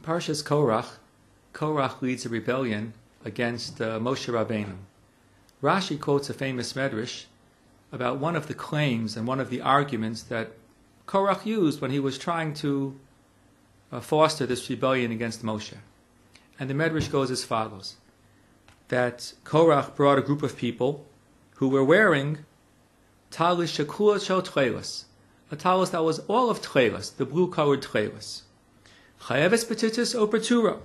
Parshas Korach, Korach leads a rebellion against Moshe Rabbeinu. Rashi quotes a famous medrash about one of the claims and one of the arguments that Korach used when he was trying to foster this rebellion against Moshe. And the medrash goes as follows, that Korach brought a group of people who were wearing talis shekula shel tchelis, a talis that was all of tchelis, the blue-colored tchelis. Chayeves petitis o pertura.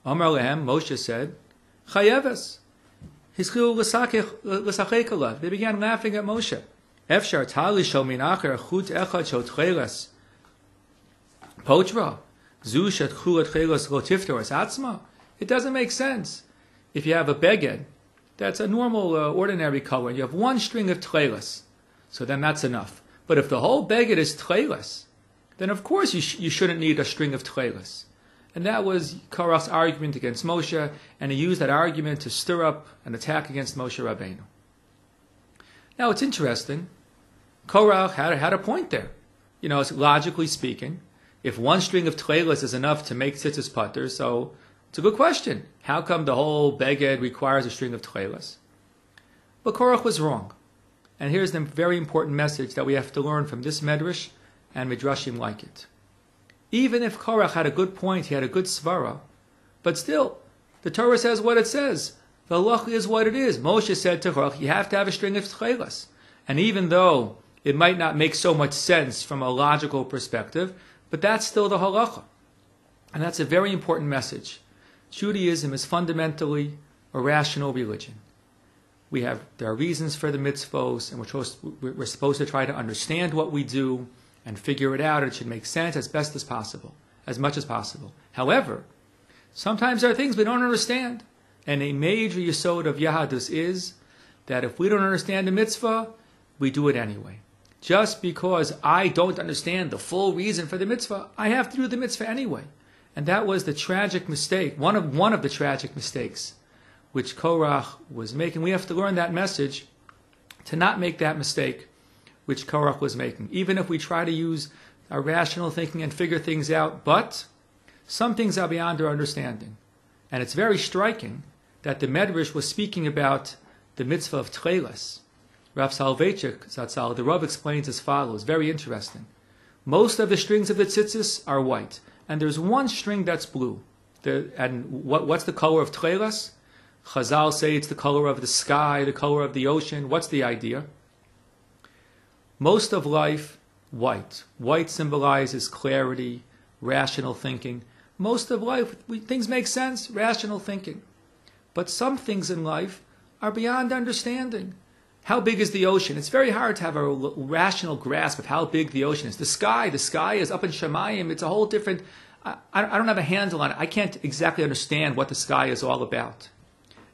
Amar lehem, Moshe said, Chayeves. Hischilu l'sachek. They began laughing at Moshe. Efshar talis shel minacher chut echad shel tchelis. Potra. Zu shet chulat tchelis lo tiftoras atzma. It doesn't make sense. If you have a beged, that's a normal, ordinary color, and you have one string of tchelis, so then that's enough. But if the whole beged is tchelis, then of course you shouldn't need a string of tchelis. And that was Korach's argument against Moshe, and he used that argument to stir up an attack against Moshe Rabbeinu. Now it's interesting, Korach had a point there. You know, logically speaking, if one string of tchelis is enough to make tzitzis pater, so it's a good question. How come the whole beged requires a string of tchelis? But Korach was wrong. And here's the very important message that we have to learn from this medrash and midrashim like it. Even if Korach had a good point, he had a good svara, but still, the Torah says what it says. The halacha is what it is. Moshe said to Korach, you have to have a string of tchelis. And even though it might not make so much sense from a logical perspective, but that's still the halacha. And that's a very important message. Judaism is fundamentally a rational religion. There are reasons for the mitzvos, and we're supposed to try to understand what we do and figure it out, and it should make sense as best as possible, as much as possible. However, sometimes there are things we don't understand, and a major yesod of Yahadus is that if we don't understand the mitzvah, we do it anyway. Just because I don't understand the full reason for the mitzvah, I have to do the mitzvah anyway. And that was the tragic mistake, one of the tragic mistakes which Korach was making. We have to learn that message to not make that mistake which Korach was making. Even if we try to use our rational thinking and figure things out, but some things are beyond our understanding. And it's very striking that the Medrash was speaking about the mitzvah of tchelis. Rav Soloveitchik Zatzal, the Rav explains as follows, very interesting. Most of the strings of the tzitzis are white, and there's one string that's blue. What's the color of tchelis? Chazal say it's the color of the sky, the color of the ocean. What's the idea? Most of life, white. White symbolizes clarity, rational thinking. Most of life, things make sense, rational thinking. But some things in life are beyond understanding. How big is the ocean? It's very hard to have a rational grasp of how big the ocean is. The sky is up in Shemayim. It's a whole different... I don't have a handle on it. I can't exactly understand what the sky is all about.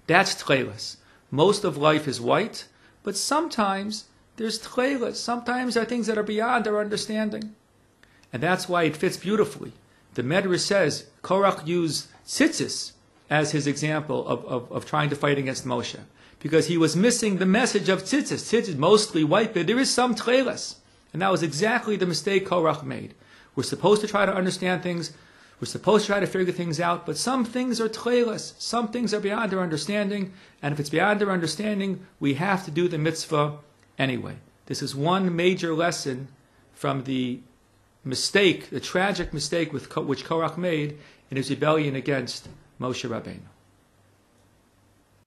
That's tchelis. Most of life is white, but sometimes there's tchelis. Sometimes there are things that are beyond our understanding. And that's why it fits beautifully. The Medrash says Korach used tzitzis as his example of trying to fight against Moshe, because he was missing the message of tzitzis. Tzitzis mostly white, but there is some tchelis. And that was exactly the mistake Korach made. We're supposed to try to understand things. We're supposed to try to figure things out, but some things are tchelis. Some things are beyond our understanding, and if it's beyond our understanding, we have to do the mitzvah anyway. This is one major lesson from the mistake, the tragic mistake which Korach made in his rebellion against Moshe Rabbeinu.